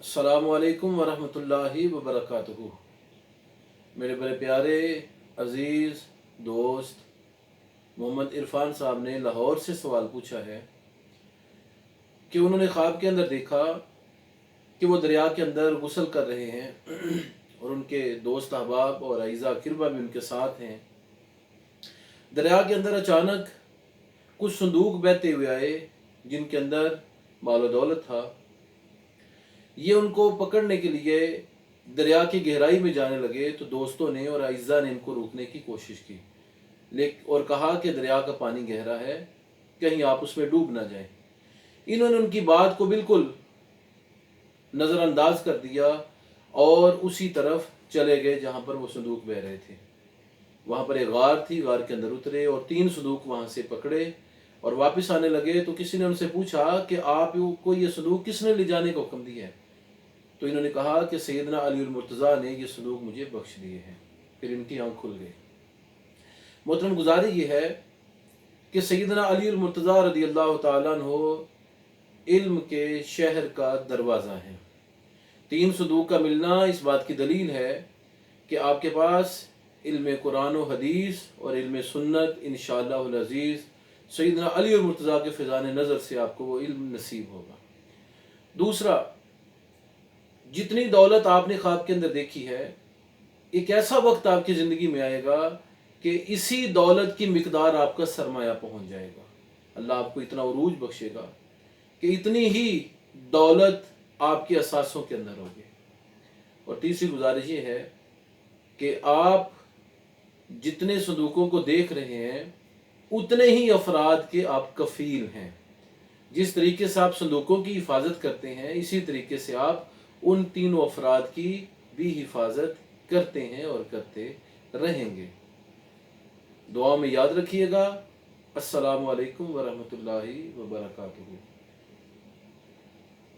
अस्सलामुअलैकुम वरहमतुल्लाहि वबरकातुहू। मेरे बड़े प्यारे अज़ीज़ दोस्त मोहम्मद इरफान साहब ने लाहौर से सवाल पूछा है कि उन्होंने ख्वाब के अंदर देखा कि वो दरिया के अंदर गुस्ल कर रहे हैं और उनके दोस्त अहबाब और अइज़ा किरबा भी उनके साथ हैं। दरिया के अंदर अचानक कुछ संदूक बहते हुए आए जिनके अंदर माल व दौलत था। ये उनको पकड़ने के लिए दरिया की गहराई में जाने लगे तो दोस्तों ने और अइज़ा ने इनको रोकने की कोशिश की और कहा कि दरिया का पानी गहरा है, कहीं आप उसमें डूब ना जाएं। इन्होंने उनकी बात को बिल्कुल नज़रअंदाज कर दिया और उसी तरफ चले गए जहाँ पर वो संदूक बह रहे थे। वहाँ पर एक गार थी, गार के अंदर उतरे और 3 संदूक वहाँ से पकड़े और वापस आने लगे। तो किसी ने उनसे पूछा कि आपको ये संदूक किसने ले जाने का हुक्म दिया है? तो इन्होंने कहा कि सैयदना अली मुर्तज़ा ने ये संदूक मुझे बख्श दिए हैं। फिर इनकी आँख खुल गई। मोहतरम गुजारी ये है कि सैयदना अली मुर्तज़ा रज़ी अल्लाह तआला अन्हु इल्म के शहर का दरवाज़ा है। 3 संदूक का मिलना इस बात की दलील है कि आपके पास इल्म कुरान व हदीस और इल्म सुन्नत इंशाअल्लाहुल अज़ीज़ सैयदना अली मुर्तज़ा के फ़िज़ान नज़र से आपको वो इल्म नसीब होगा। दूसरा, जितनी दौलत आपने ख्वाब के अंदर देखी है, एक ऐसा वक्त आपकी ज़िंदगी में आएगा कि इसी दौलत की मिकदार आपका सरमाया पहुंच जाएगा। अल्लाह आपको इतना उरूज बख्शेगा कि इतनी ही दौलत आपके असासों के अंदर होगी। और तीसरी गुजारिश ये है कि आप जितने संदूकों को देख रहे हैं उतने ही अफराद के आप कफील हैं। जिस तरीके से आप संदूकों की हिफाजत करते हैं, इसी तरीके से आप उन तीनों अफराद की भी हिफाजत करते हैं और करते रहेंगे। दुआ में याद रखिएगा। अस्सलामु अलैकुम वरहमतुल्लाहि वबरकातुहू।